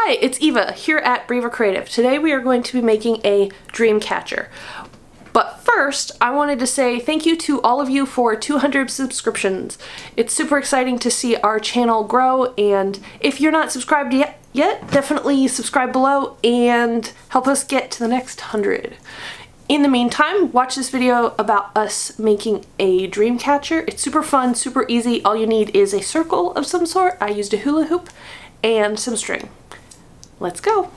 Hi, it's Eva here at Brever Creative. Today we are going to be making a dream catcher. But first, I wanted to say thank you to all of you for 200 subscriptions. It's super exciting to see our channel grow, and if you're not subscribed yet, definitely subscribe below and help us get to the next 100. In the meantime, watch this video about us making a dream catcher. It's super fun, super easy. All you need is a circle of some sort. I used a hula hoop and some string. Let's go.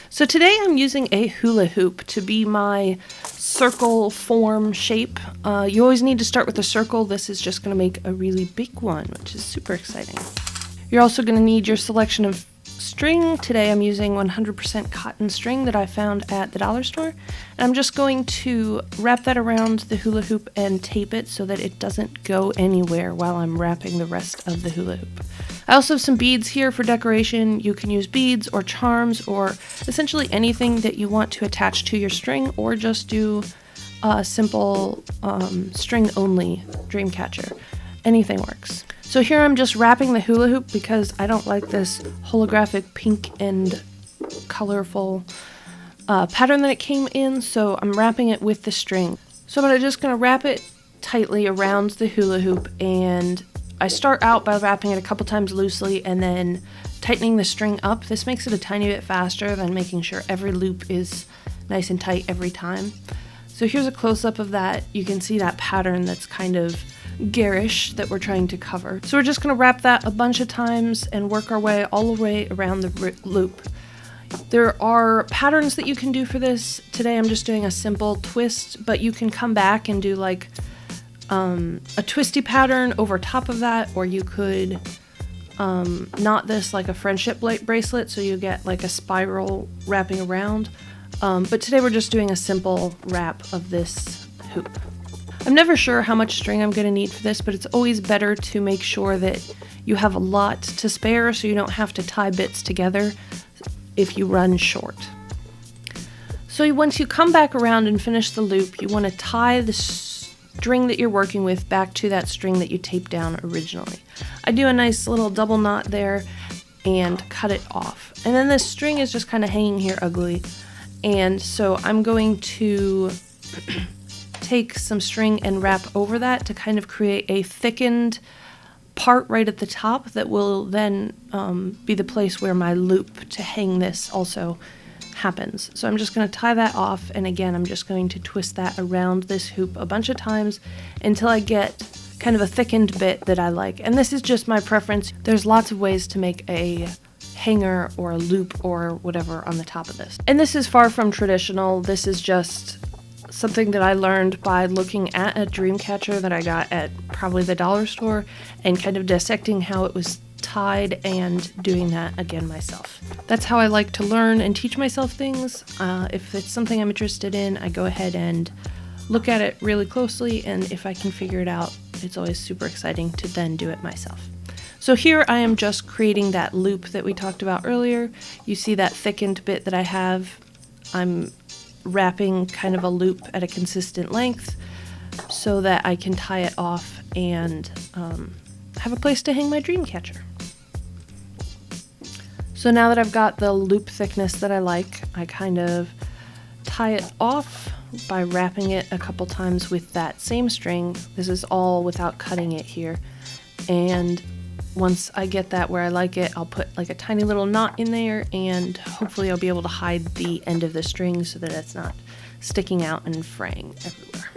So today I'm using a hula hoop to be my circle form shape. You always need to start with a circle. This is just going to make a really big one, which is super exciting. You're also going to need your selection of string. Today I'm using 100% cotton string that I found at the dollar store. And I'm just going to wrap that around the hula hoop and tape it so that it doesn't go anywhere while I'm wrapping the rest of the hula hoop. I also have some beads here for decoration. You can use beads or charms or essentially anything that you want to attach to your string, or just do a simple string only dream catcher. Anything works. So here I'm just wrapping the hula hoop because I don't like this holographic pink and colorful pattern that it came in, so I'm wrapping it with the string. So I'm just going to wrap it tightly around the hula hoop, and I start out by wrapping it a couple times loosely and then tightening the string up. This makes it a tiny bit faster than making sure every loop is nice and tight every time. So here's a close-up of that. You can see that pattern that's kind of garish that we're trying to cover. So we're just going to wrap that a bunch of times and work our way all the way around the loop. There are patterns that you can do for this. Today I'm just doing a simple twist, but you can come back and do like a twisty pattern over top of that, or you could knot this like a friendship bracelet so you get like a spiral wrapping around. But today we're just doing a simple wrap of this hoop. I'm never sure how much string I'm going to need for this, but it's always better to make sure that you have a lot to spare so you don't have to tie bits together if you run short. So once you come back around and finish the loop, you want to tie the string that you're working with back to that string that you taped down originally. I do a nice little double knot there and cut it off. And then this string is just kind of hanging here ugly. And so I'm going to take some string and wrap over that to kind of create a thickened part right at the top that will then be the place where my loop to hang this also happens. So I'm just going to tie that off, and again I'm just going to twist that around this hoop a bunch of times until I get kind of a thickened bit that I like. And this is just my preference. There's lots of ways to make a hanger or a loop or whatever on the top of this. And this is far from traditional. This is just something that I learned by looking at a dream catcher that I got at probably the dollar store and kind of dissecting how it was tied and doing that again myself. That's how I like to learn and teach myself things. If it's something I'm interested in, I go ahead and look at it really closely, and if I can figure it out, it's always super exciting to then do it myself. So here I am just creating that loop that we talked about earlier. You see that thickened bit that I have. I'm wrapping kind of a loop at a consistent length so that I can tie it off and have a place to hang my dream catcher. So now that I've got the loop thickness that I like, I kind of tie it off by wrapping it a couple times with that same string. This is all without cutting it here. And once I get that where I like it, I'll put like a tiny little knot in there, and hopefully I'll be able to hide the end of the string so that it's not sticking out and fraying everywhere.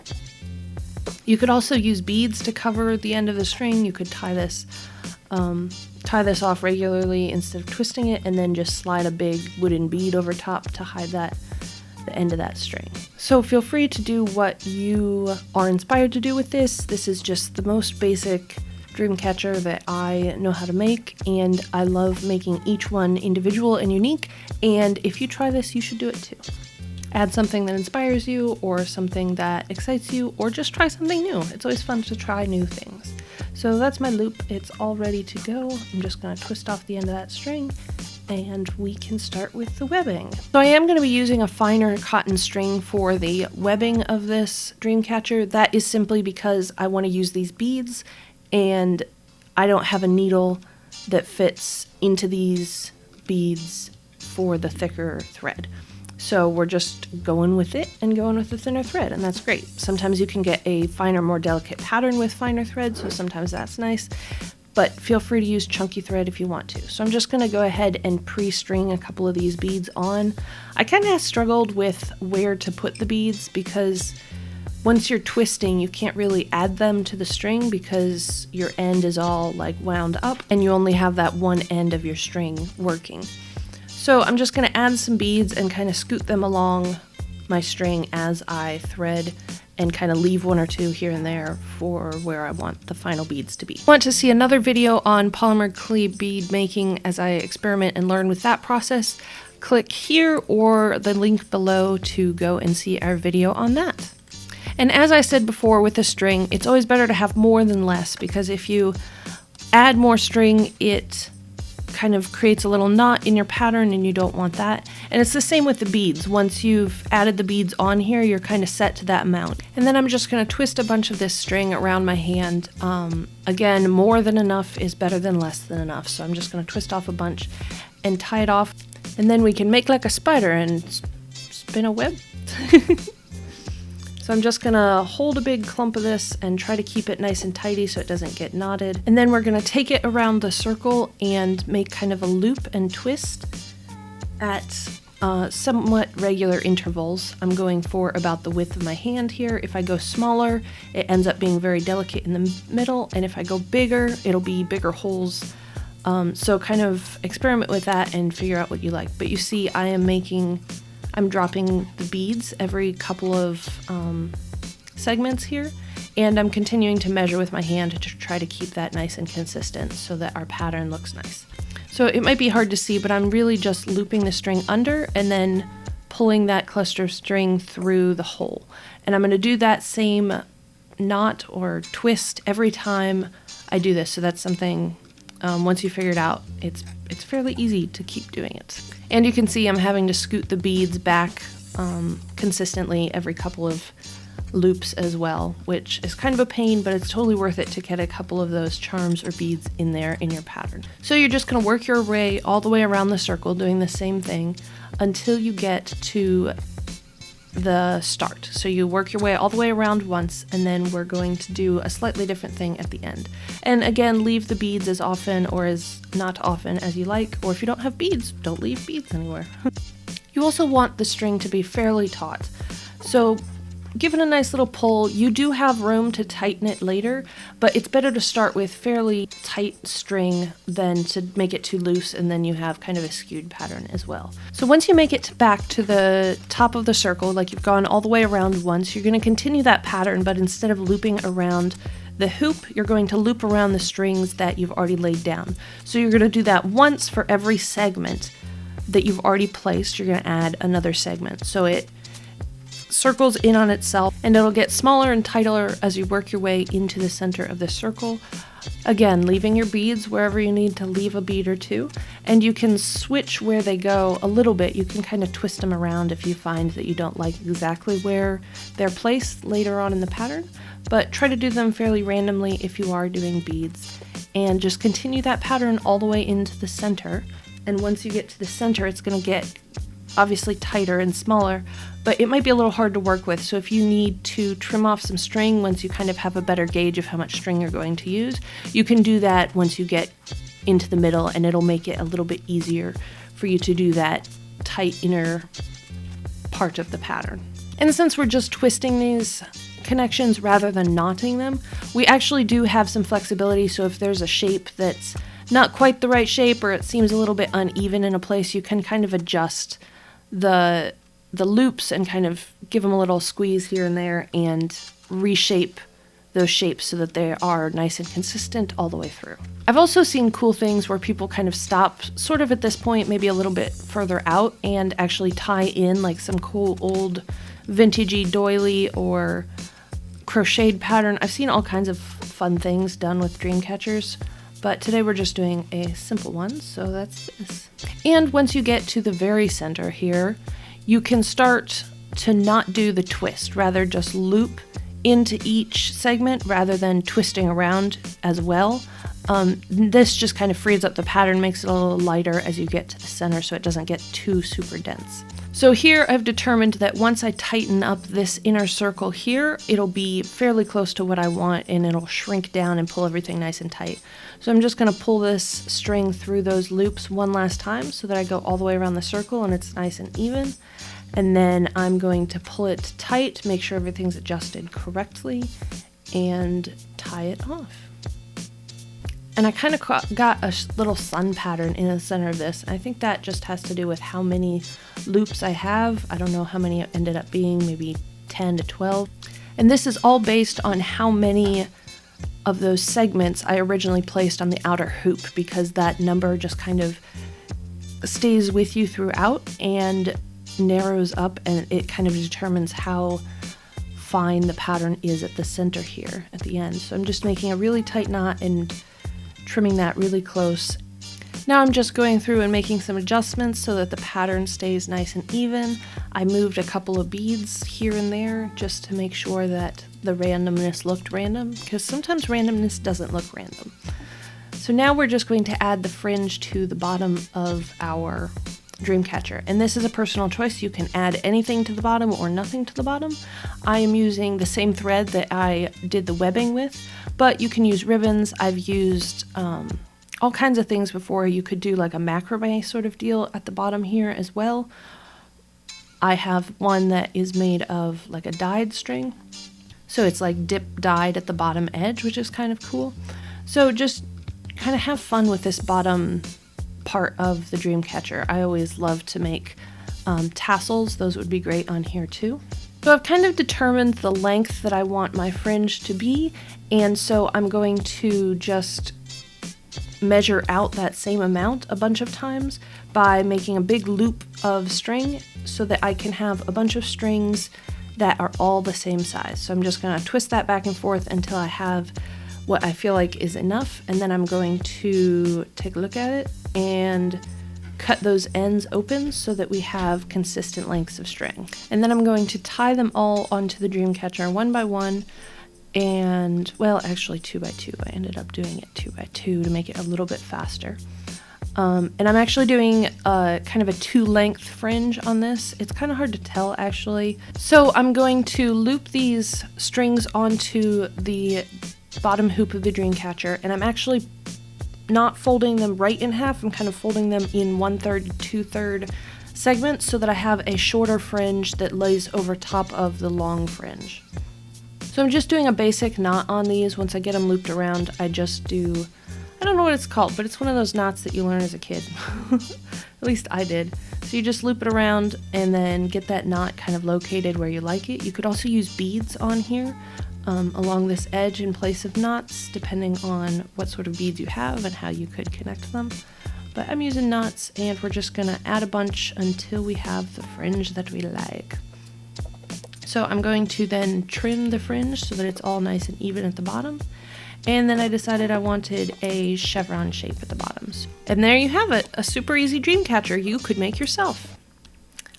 You could also use beads to cover the end of the string. You could tie this off regularly instead of twisting it, and then just slide a big wooden bead over top to hide the end of that string. So feel free to do what you are inspired to do with this. This is just the most basic dream catcher that I know how to make, and I love making each one individual and unique, and if you try this, you should do it too. Add something that inspires you, or something that excites you, or just try something new. It's always fun to try new things. So that's my loop. It's all ready to go. I'm just going to twist off the end of that string and we can start with the webbing. So I am going to be using a finer cotton string for the webbing of this dreamcatcher. That is simply because I want to use these beads and I don't have a needle that fits into these beads for the thicker thread. So we're just going with it and going with the thinner thread, and that's great. Sometimes you can get a finer, more delicate pattern with finer thread, so sometimes that's nice, but feel free to use chunky thread if you want to. So I'm just gonna go ahead and pre-string a couple of these beads on. I kind of struggled with where to put the beads because once you're twisting, you can't really add them to the string because your end is all like wound up and you only have that one end of your string working. So I'm just going to add some beads and kind of scoot them along my string as I thread and kind of leave one or two here and there for where I want the final beads to be. If you want to see another video on polymer clay bead making as I experiment and learn with that process, click here or the link below to go and see our video on that. And as I said before with the string, it's always better to have more than less because if you add more string, it kind of creates a little knot in your pattern and you don't want that. And it's the same with the beads. Once you've added the beads on here, you're kind of set to that amount. And then I'm just going to twist a bunch of this string around my hand. Again, more than enough is better than less than enough. So I'm just going to twist off a bunch and tie it off. And then we can make like a spider and spin a web. So I'm just gonna hold a big clump of this and try to keep it nice and tidy so it doesn't get knotted. And then we're gonna take it around the circle and make kind of a loop and twist at somewhat regular intervals. I'm going for about the width of my hand here. If I go smaller, it ends up being very delicate in the middle, and if I go bigger, it'll be bigger holes. So kind of experiment with that and figure out what you like. But you see, I'm dropping the beads every couple of segments here, and I'm continuing to measure with my hand to try to keep that nice and consistent so that our pattern looks nice. So it might be hard to see, but I'm really just looping the string under and then pulling that cluster of string through the hole. And I'm going to do that same knot or twist every time I do this. So that's something, once you figure it out, it's fairly easy to keep doing it. And you can see I'm having to scoot the beads back consistently every couple of loops as well, which is kind of a pain, but it's totally worth it to get a couple of those charms or beads in there in your pattern. So you're just going to work your way all the way around the circle doing the same thing until you get to the start. So you work your way all the way around once, and then we're going to do a slightly different thing at the end. And again, leave the beads as often or as not often as you like, or if you don't have beads, don't leave beads anywhere. You also want the string to be fairly taut. So give it a nice little pull. You do have room to tighten it later, but it's better to start with fairly tight string than to make it too loose and then you have kind of a skewed pattern as well. So once you make it back to the top of the circle, like you've gone all the way around once, you're going to continue that pattern, but instead of looping around the hoop, you're going to loop around the strings that you've already laid down. So you're going to do that once for every segment that you've already placed. You're going to add another segment. So it circles in on itself, and it'll get smaller and tighter as you work your way into the center of the circle. Again, leaving your beads wherever you need to leave a bead or two, and you can switch where they go a little bit. You can kind of twist them around if you find that you don't like exactly where they're placed later on in the pattern, but try to do them fairly randomly if you are doing beads, and just continue that pattern all the way into the center. And once you get to the center, it's going to get obviously tighter and smaller, but it might be a little hard to work with. So if you need to trim off some string once you kind of have a better gauge of how much string you're going to use, you can do that once you get into the middle, and it'll make it a little bit easier for you to do that tight inner part of the pattern. And since we're just twisting these connections rather than knotting them, we actually do have some flexibility. So if there's a shape that's not quite the right shape or it seems a little bit uneven in a place, you can kind of adjust the loops and kind of give them a little squeeze here and there and reshape those shapes so that they are nice and consistent all the way through. I've also seen cool things where people kind of stop sort of at this point, maybe a little bit further out, and actually tie in like some cool old vintagey doily or crocheted pattern. I've seen all kinds of fun things done with dreamcatchers, but today we're just doing a simple one, so that's this. And once you get to the very center here, you can start to not do the twist, rather just loop into each segment rather than twisting around as well. This just kind of frees up the pattern, makes it a little lighter as you get to the center so it doesn't get too super dense. So here I've determined that once I tighten up this inner circle here, it'll be fairly close to what I want and it'll shrink down and pull everything nice and tight. So I'm just going to pull this string through those loops one last time so that I go all the way around the circle and it's nice and even. And then I'm going to pull it tight, make sure everything's adjusted correctly, and tie it off. And I kind of got a little sun pattern in the center of this. I think that just has to do with how many loops I have. I don't know how many it ended up being, maybe 10 to 12. And this is all based on how many of those segments I originally placed on the outer hoop, because that number just kind of stays with you throughout and narrows up, and it kind of determines how fine the pattern is at the center here at the end. So I'm just making a really tight knot and trimming that really close. Now I'm just going through and making some adjustments so that the pattern stays nice and even. I moved a couple of beads here and there just to make sure that the randomness looked random, because sometimes randomness doesn't look random. So now we're just going to add the fringe to the bottom of our dreamcatcher, and this is a personal choice. You can add anything to the bottom or nothing to the bottom. I am using the same thread that I did the webbing with, but you can use ribbons. I've used all kinds of things before. You could do like a macrame sort of deal at the bottom here as well. I have one that is made of like a dyed string, so it's like dip dyed at the bottom edge, which is kind of cool. So just kind of have fun with this bottom part of the dreamcatcher. I always love to make tassels. Those would be great on here too. So I've kind of determined the length that I want my fringe to be, and so I'm going to just measure out that same amount a bunch of times by making a big loop of string so that I can have a bunch of strings that are all the same size. So I'm just going to twist that back and forth until I have what I feel like is enough, and then I'm going to take a look at it and cut those ends open so that we have consistent lengths of string. And then I'm going to tie them all onto the dreamcatcher one by one, and well, actually 2 by 2. I ended up doing it 2 by 2 to make it a little bit faster. And I'm actually doing kind of a 2-length fringe on this. It's kind of hard to tell actually. So I'm going to loop these strings onto the bottom hoop of the dreamcatcher, and I'm actually not folding them right in half. I'm kind of folding them in 1/3, 2/3 segments so that I have a shorter fringe that lays over top of the long fringe. So I'm just doing a basic knot on these. Once I get them looped around, I just do, I don't know what it's called, but it's one of those knots that you learn as a kid. At least I did. So you just loop it around and then get that knot kind of located where you like it. You could also use beads on here along this edge in place of knots, depending on what sort of beads you have and how you could connect them. But I'm using knots, and we're just gonna add a bunch until we have the fringe that we like. So I'm going to then trim the fringe so that it's all nice and even at the bottom. And then I decided I wanted a chevron shape at the bottoms. And there you have it, a super easy dreamcatcher you could make yourself.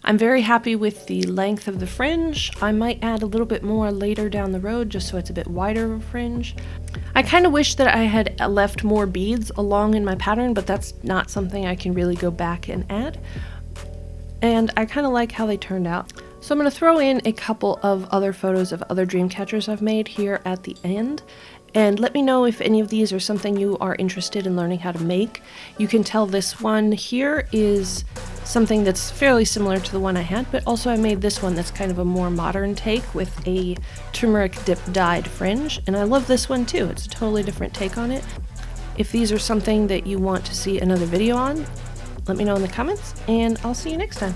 I'm very happy with the length of the fringe. I might add a little bit more later down the road just so it's a bit wider of a fringe. I kind of wish that I had left more beads along in my pattern, but that's not something I can really go back and add. And I kind of like how they turned out. So I'm going to throw in a couple of other photos of other dreamcatchers I've made here at the end. And let me know if any of these are something you are interested in learning how to make. You can tell this one here is something that's fairly similar to the one I had, but also I made this one that's kind of a more modern take with a turmeric dip dyed fringe, and I love this one too. It's a totally different take on it. If these are something that you want to see another video on, let me know in the comments, and I'll see you next time.